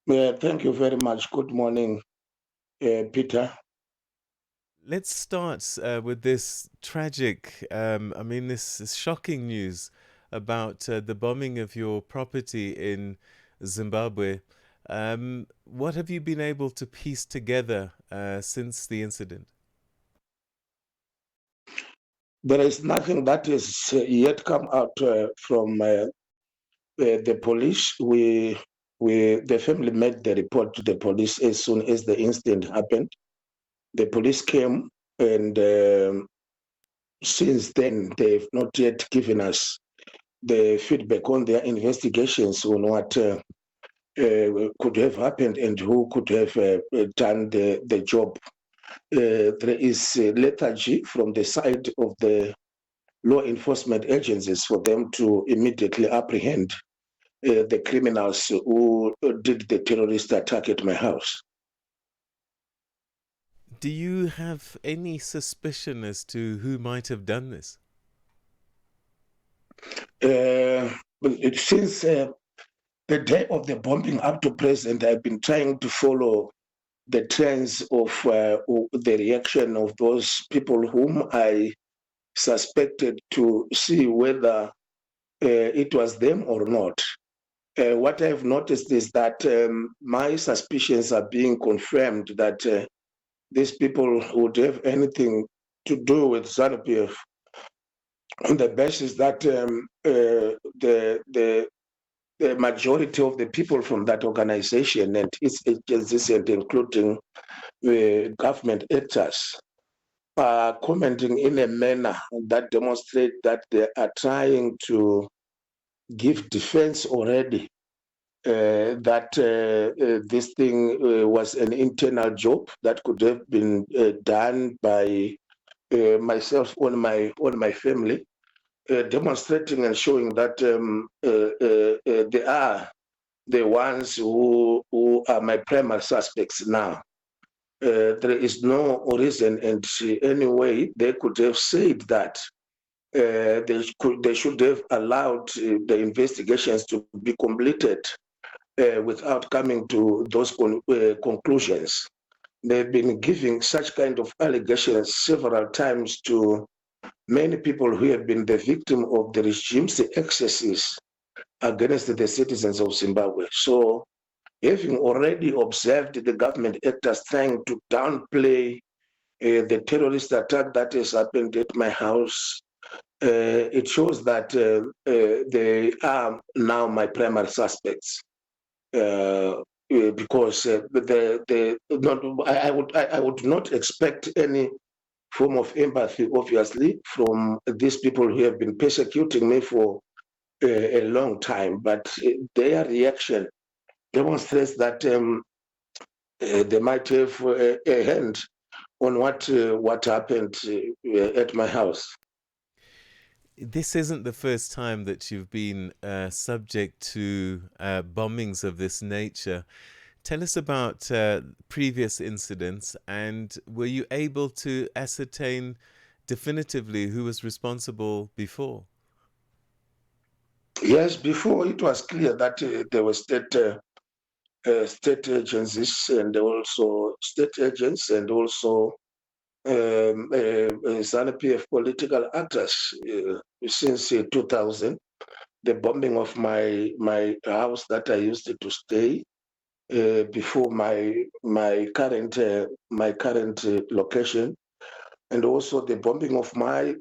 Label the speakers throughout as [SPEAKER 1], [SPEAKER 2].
[SPEAKER 1] Thank you very much. Good morning, Peter.
[SPEAKER 2] Let's start with this tragic, this shocking news about the bombing of your property in Zimbabwe. What have you been able to piece together since the incident?
[SPEAKER 1] There is nothing that is yet come out from the police. The family made the report to the police as soon as the incident happened. The police came, and since then they've not yet given us the feedback on their investigations on what could have happened and who could have done the job. There is lethargy from the side of the law enforcement agencies for them to immediately apprehend the criminals who did the terrorist attack at my house.
[SPEAKER 2] Do you have any suspicion as to who might have done this?
[SPEAKER 1] Since the day of the bombing up to present, I've been trying to follow the trends of the reaction of those people whom I suspected to see whether it was them or not. What I've noticed is that my suspicions are being confirmed that these people would have anything to do with ZANU-PF on the basis that the majority of the people from that organization and its agencies, and including government actors, are commenting in a manner that demonstrate that they are trying to give defense already, that this thing was an internal job that could have been done by myself on my family, demonstrating and showing that they are the ones who are my primary suspects now. There is no reason and any way they could have said that they should have allowed the investigations to be completed without coming to those conclusions. They've been giving such kind of allegations several times to many people who have been the victim of the regime's excesses against the citizens of Zimbabwe. So, having already observed the government actors trying to downplay the terrorist attack that has happened at my house, it shows that they are now my primary suspects. Because the not, I would not expect any form of empathy, obviously, from these people who have been persecuting me for a long time. But their reaction demonstrates that they might have a hand on what happened at my house.
[SPEAKER 2] This isn't the first time that you've been subject to bombings of this nature. Tell us about previous incidents, and were you able to ascertain definitively who was responsible before?
[SPEAKER 1] Yes, before it was clear that there were state agencies and also state agents and also ZANU-PF political actors since 2000. The bombing of my house that I used to stay before my current location, and also the bombing of my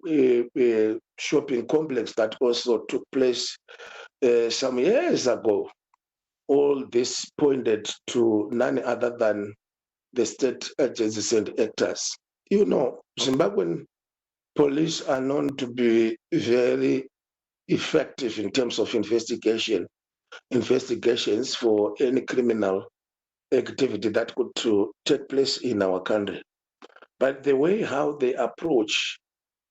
[SPEAKER 1] shopping complex that also took place some years ago. All this pointed to none other than the state agencies and actors. You know, Zimbabwean police are known to be very effective in terms of investigations for any criminal activity that could to take place in our country. But the way how they approach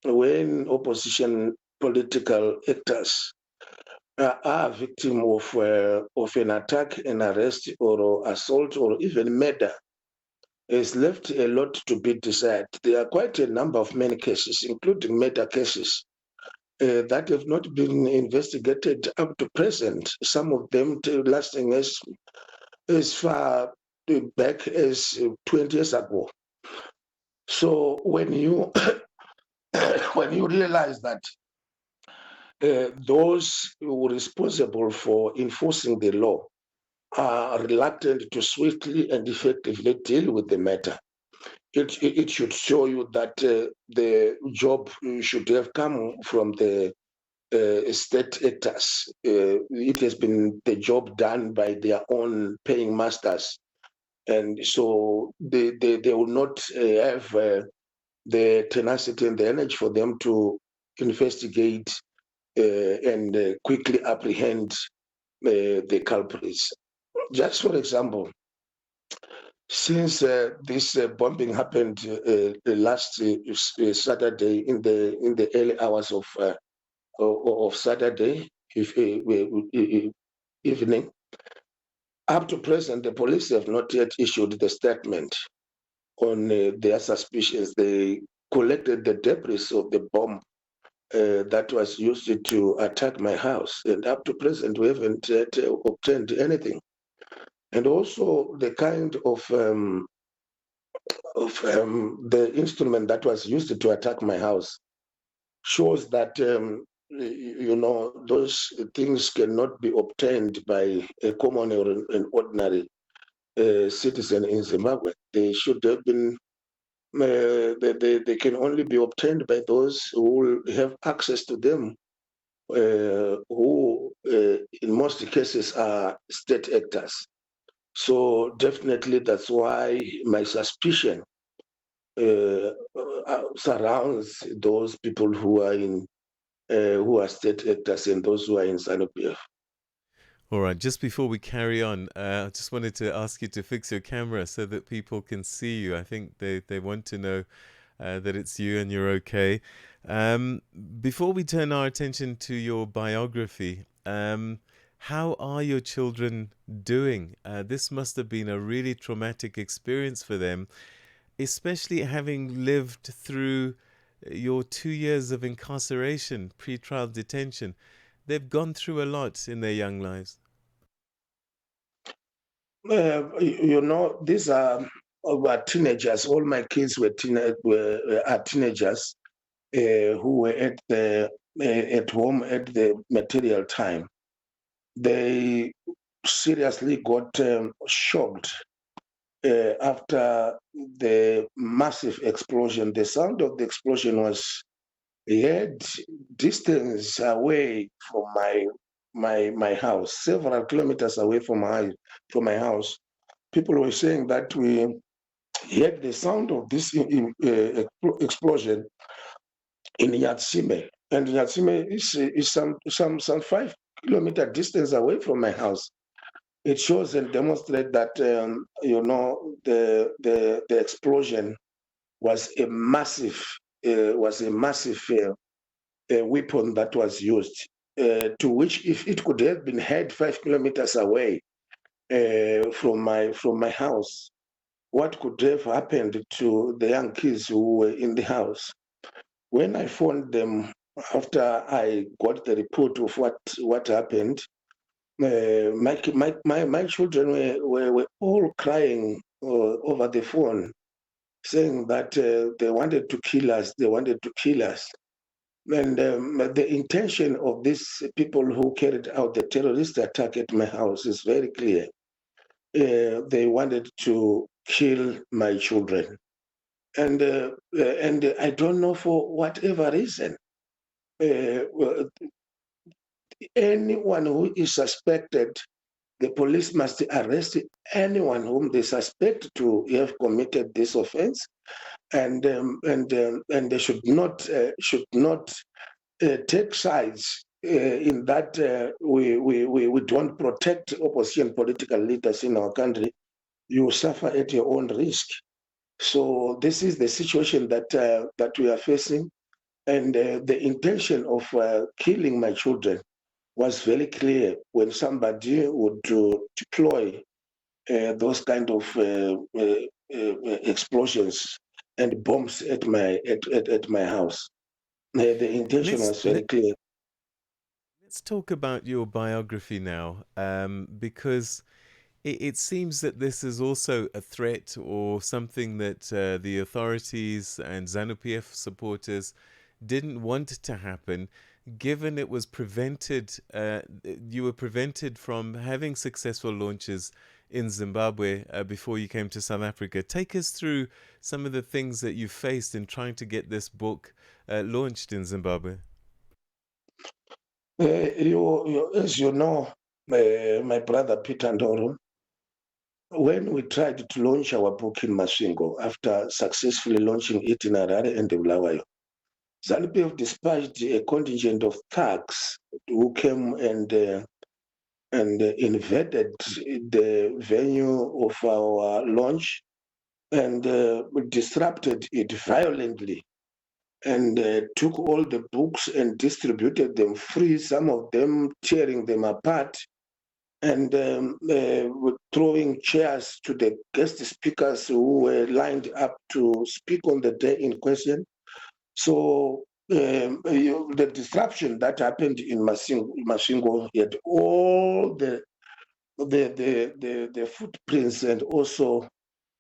[SPEAKER 1] when opposition political actors are victim of an attack, an arrest, or assault, or even murder, has left a lot to be desired. There are quite a number of many cases, including murder cases, that have not been investigated up to present. Some of them lasting as as far back as 20 years ago. So when you when you realize that those who are responsible for enforcing the law are reluctant to swiftly and effectively deal with the matter, it should show you that the job should have come from the state actors. It has been the job done by their own paying masters. And so they will not have the tenacity and the energy for them to investigate and quickly apprehend the culprits. Just for example, since this bombing happened last Saturday in the early hours of Saturday evening, up to present, the police have not yet issued the statement on their suspicions. They collected the debris of the bomb that was used to attack my house, and up to present, we haven't yet obtained anything. And also, the kind of the instrument that was used to attack my house shows that those things cannot be obtained by a common or an ordinary citizen in Zimbabwe. They should have been. They can only be obtained by those who have access to them, who in most cases are state actors. So definitely that's why my suspicion surrounds those people who are state actors and those who are in SANU-PF.
[SPEAKER 2] All right, just before we carry on, I just wanted to ask you to fix your camera so that people can see you. I think they want to know that it's you and you're okay. Um, Before we turn our attention to your biography, how are your children doing? This must have been a really traumatic experience for them, especially having lived through your 2 years of incarceration, pre-trial detention. They've gone through a lot in their young lives.
[SPEAKER 1] These were teenagers. All my kids are teenagers who were at home at the material time. They seriously got shocked after the massive explosion. The sound of the explosion was heard distance away from my house, several kilometers away from my house. People were saying that we heard the sound of this explosion in Yatsime, and Yatsime is some 5 kilometer distance away from my house. It shows and demonstrates that the explosion was a massive weapon that was used. To which, if it could have been heard 5 kilometers away from my house, what could have happened to the young kids who were in the house? When I phoned them after I got the report of what happened, my children were all crying over the phone, saying that they wanted to kill us. They wanted to kill us. And the intention of these people who carried out the terrorist attack at my house is very clear. They wanted to kill my children, and I don't know for whatever reason. Well, anyone who is suspected, the police must arrest anyone whom they suspect to have committed this offense, and they should not take sides in that we don't protect opposition political leaders in our country. You suffer at your own risk. So this is the situation that we are facing, and the intention of killing my children was very clear when somebody would deploy those kind of explosions and bombs at my house. The intention
[SPEAKER 2] Let's
[SPEAKER 1] was very
[SPEAKER 2] let,
[SPEAKER 1] clear.
[SPEAKER 2] let's talk about your biography now, because it seems that this is also a threat or something that the authorities and ZANU-PF supporters didn't want to happen, given it was prevented, you were prevented from having successful launches in Zimbabwe before you came to South Africa. Take us through some of the things that you faced in trying to get this book launched in Zimbabwe.
[SPEAKER 1] As you know, my brother Peter Ndoro, when we tried to launch our book in Masvingo, after successfully launching it in Harare and Bulawayo, ZANU-PF dispatched a contingent of thugs who came and invaded the venue of our launch and disrupted it violently and took all the books and distributed them free, some of them tearing them apart and throwing chairs to the guest speakers who were lined up to speak on the day in question. So the disruption that happened in Masvingo had all the footprints and also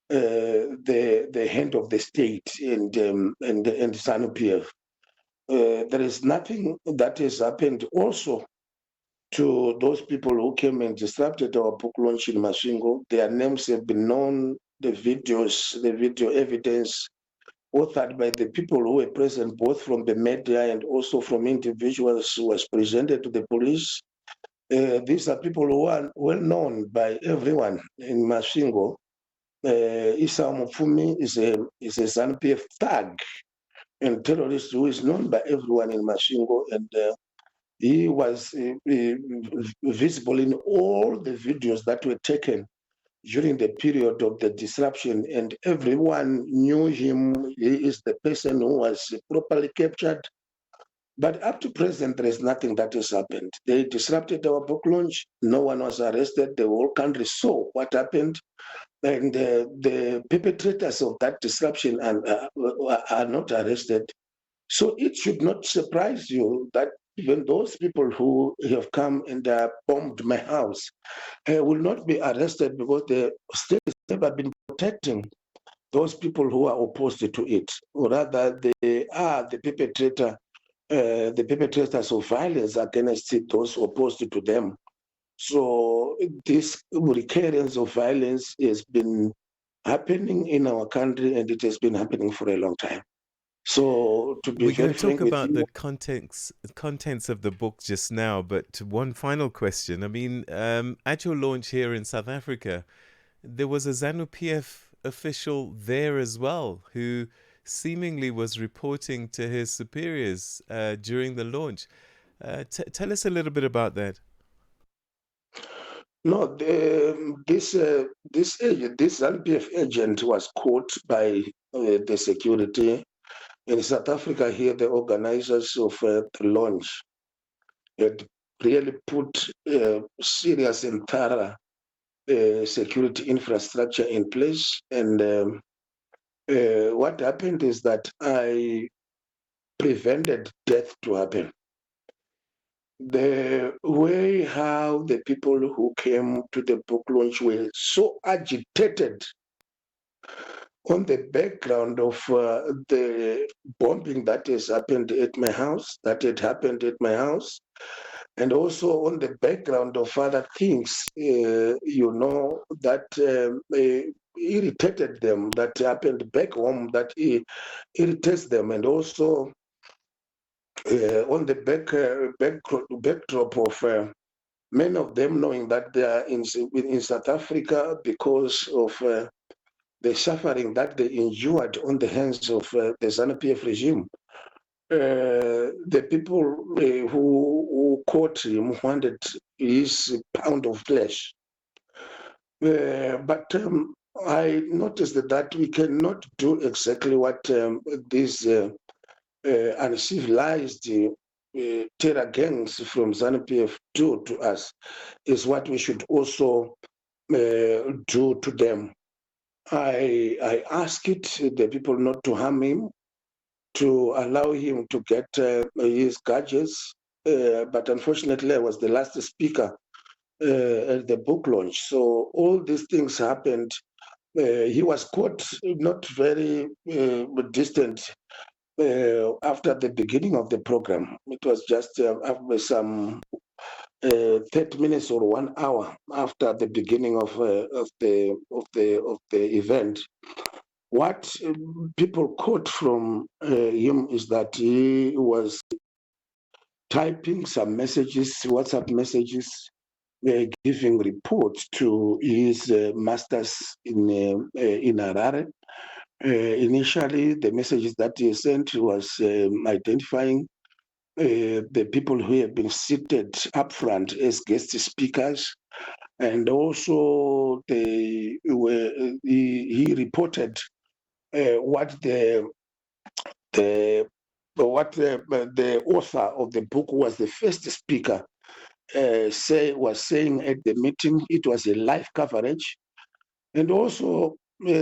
[SPEAKER 1] the hand of the state and ZANU-PF. There is nothing that has happened also to those people who came and disrupted our book launch in Masvingo. Their names have been known, the videos, the video evidence authored by the people who were present, both from the media and also from individuals who was presented to the police. These are people who are well known by everyone in Masvingo. Issa Mufumi is a ZANU-PF thug and terrorist who is known by everyone in Masvingo, and he was visible in all the videos that were taken during the period of the disruption, and everyone knew him. He is the person who was properly captured. But up to present, there is nothing that has happened. They disrupted our book launch. No one was arrested. The whole country saw what happened. And the perpetrators of that disruption are not arrested. So it should not surprise you that even those people who have come and bombed my house will not be arrested, because the state has never been protecting those people who are opposed to it. Or rather, they are the perpetrators of violence against those opposed to them. So this recurrence of violence has been happening in our country, and it has been happening for a long time. So to be
[SPEAKER 2] We're going
[SPEAKER 1] very
[SPEAKER 2] to talk
[SPEAKER 1] frank with
[SPEAKER 2] about
[SPEAKER 1] you,
[SPEAKER 2] the contents of the book just now, but one final question. I mean, at your launch here in South Africa, there was a ZANU-PF official there as well who seemingly was reporting to his superiors during the launch. Tell us a little bit about that.
[SPEAKER 1] no, this ZANU-PF agent was caught by the security in South Africa. Here, the organizers of the launch had really put serious and thorough security infrastructure in place. And what happened is that I prevented death to happen. The way how the people who came to the book launch were so agitated on the background of the bombing that has happened at my house, and also on the background of other things, that irritated them, that happened back home, that irritates them, and also on the backdrop of many of them knowing that they are in South Africa because of the suffering that they endured on the hands of the ZANU-PF regime. The people who caught him wanted his pound of flesh. But I noticed that we cannot do exactly what these uncivilized terror gangs from ZANU-PF do to us, is what we should also do to them. I asked the people not to harm him, to allow him to get his gadgets, but unfortunately I was the last speaker at the book launch. So all these things happened. He was caught not very distant after the beginning of the program. It was just after some 30 minutes or 1 hour after the beginning of the event. What people caught from him is that he was typing some messages, WhatsApp messages, giving reports to his masters in Harare. Initially, the messages that he sent was identifying the people who have been seated up front as guest speakers, and also he reported what the author of the book, who was the first speaker, was saying at the meeting. It was a live coverage. And also,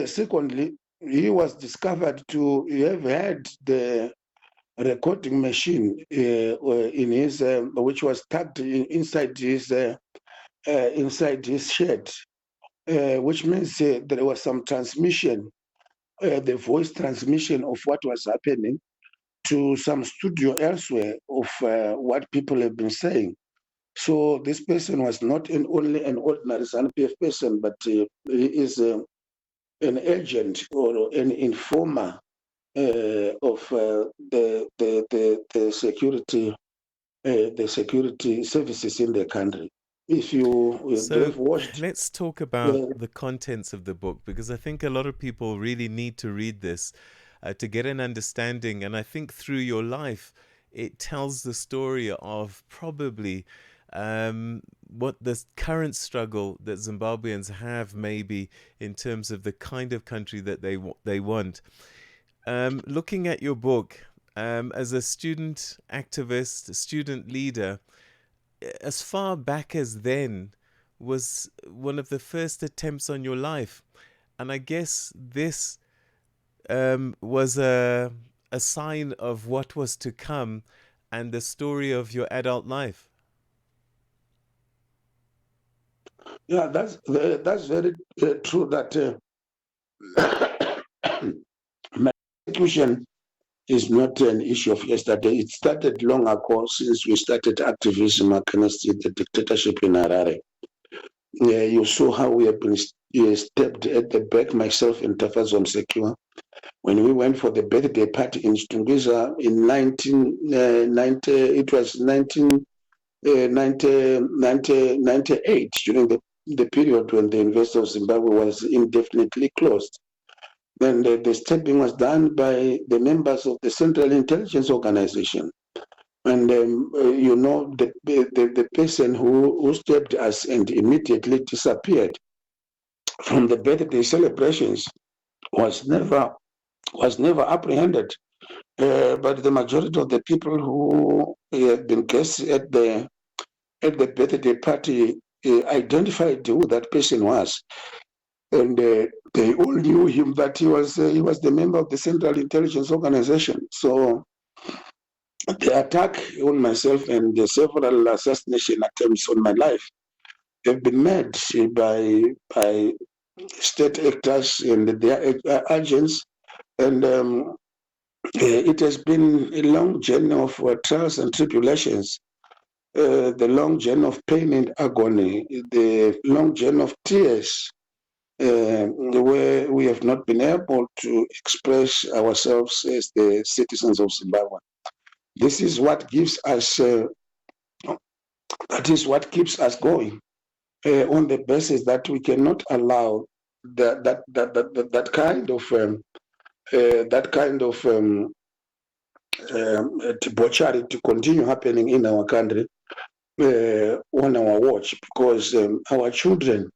[SPEAKER 1] secondly, he was discovered to have had the recording machine in his, which was tucked inside his shed, which means there was some transmission, the voice transmission of what was happening to some studio elsewhere of what people have been saying. So this person was not only an ordinary SANPF person, but he is an agent or an informer of the security services in the country. If you
[SPEAKER 2] So
[SPEAKER 1] have watched,
[SPEAKER 2] let's talk about the contents of the book, because I think a lot of people really need to read this to get an understanding. And I think through your life, it tells the story of probably what the current struggle that Zimbabweans have, maybe in terms of the kind of country that they want. Looking at your book, as a student activist, a student leader, as far back as then was one of the first attempts on your life. And I guess this was a sign of what was to come and the story of your adult life.
[SPEAKER 1] yeah, that's very true. That my institution is not an issue of yesterday. It started long ago, since we started activism against the dictatorship in Harare. You saw how we have been stepped at the back, myself and Job Sikhala, when we went for the birthday party in Chitungwiza in 1990. It was 1998, during the period when the University of Zimbabwe was indefinitely closed. Then the stepping was done by the members of the Central Intelligence Organization. And the person who stabbed us and immediately disappeared from the birthday celebrations was never apprehended. But the majority of the people who had been guests at the birthday party identified who that person was, and they all knew him, that he was the member of the Central Intelligence Organization. So the attack on myself and the several assassination attempts on my life have been made by state actors and their agents, and it has been a long journey of trials and tribulations, the long journey of pain and agony, the long journey of tears, where we have not been able to express ourselves as the citizens of Zimbabwe. This is what gives us. That is what keeps us going, on the basis that we cannot allow that kind of debauchery to continue happening in our country on our watch, because our children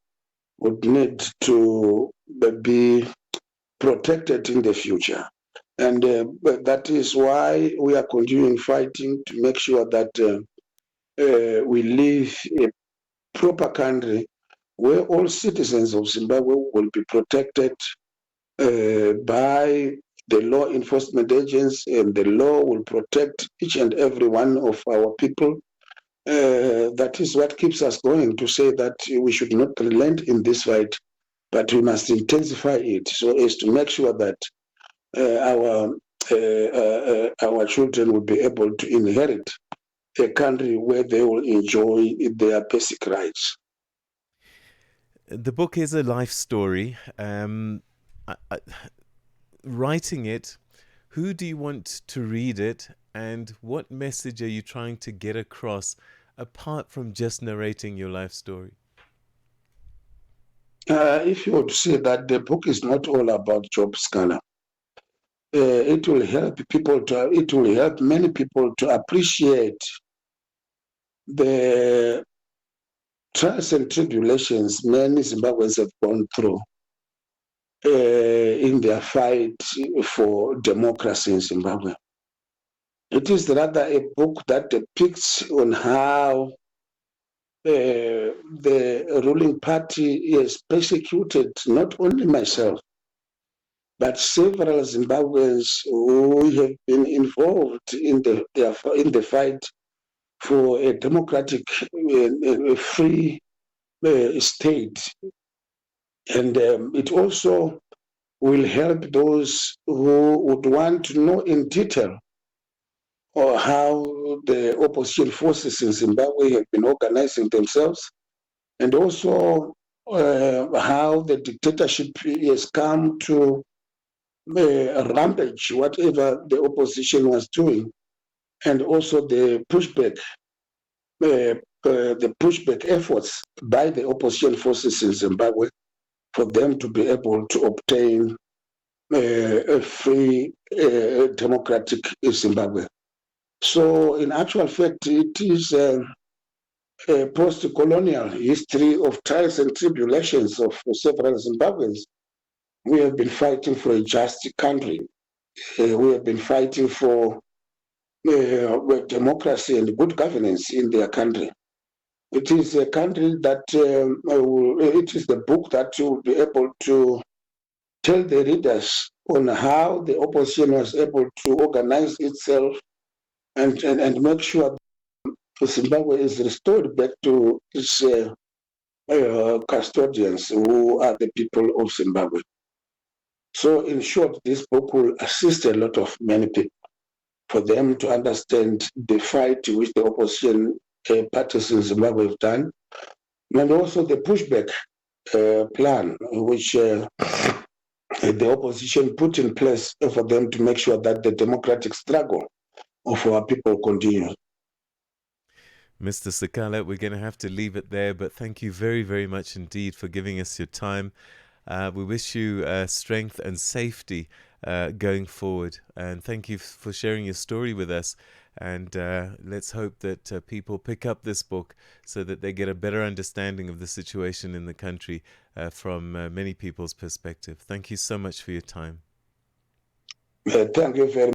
[SPEAKER 1] would need to be protected in the future. And that is why we are continuing fighting to make sure that we live a proper country where all citizens of Zimbabwe will be protected by the law enforcement agents, and the law will protect each and every one of our people That is what keeps us going, to say that we should not relent in this fight, but we must intensify it so as to make sure that our children will be able to inherit a country where they will enjoy their basic rights.
[SPEAKER 2] The book is a life story. Writing it, who do you want to read it, and what message are you trying to get across apart from just narrating your life story?
[SPEAKER 1] If you would say that the book is not all about Job Sikhala, it will help many people to appreciate the trials and tribulations many Zimbabweans have gone through in their fight for democracy in Zimbabwe. It is rather a book that depicts on how the ruling party has persecuted not only myself, but several Zimbabweans who have been involved in the fight for a democratic, free state. And it also will help those who would want to know in detail or how the opposition forces in Zimbabwe have been organizing themselves, and also how the dictatorship has come to rampage whatever the opposition was doing, and also the pushback efforts by the opposition forces in Zimbabwe for them to be able to obtain a free democratic Zimbabwe. So in actual fact, it is a post-colonial history of trials and tribulations of several Zimbabweans. We have been fighting for a just country. We have been fighting for democracy and good governance in their country. It is a country that it is the book that you will be able to tell the readers on how the opposition was able to organize itself and make sure Zimbabwe is restored back to its custodians, who are the people of Zimbabwe. So in short, this book will assist a lot of many people for them to understand the fight which the opposition parties in Zimbabwe have done, and also the pushback plan which the opposition put in place for them to make sure that the democratic struggle of our people continues.
[SPEAKER 2] Mr. Sikhala, we're going to have to leave it there, but thank you very, very much indeed for giving us your time. We wish you strength and safety going forward, and thank you for sharing your story with us. And let's hope that people pick up this book so that they get a better understanding of the situation in the country from many people's perspective. Thank you so much for your time.
[SPEAKER 1] Thank you very much.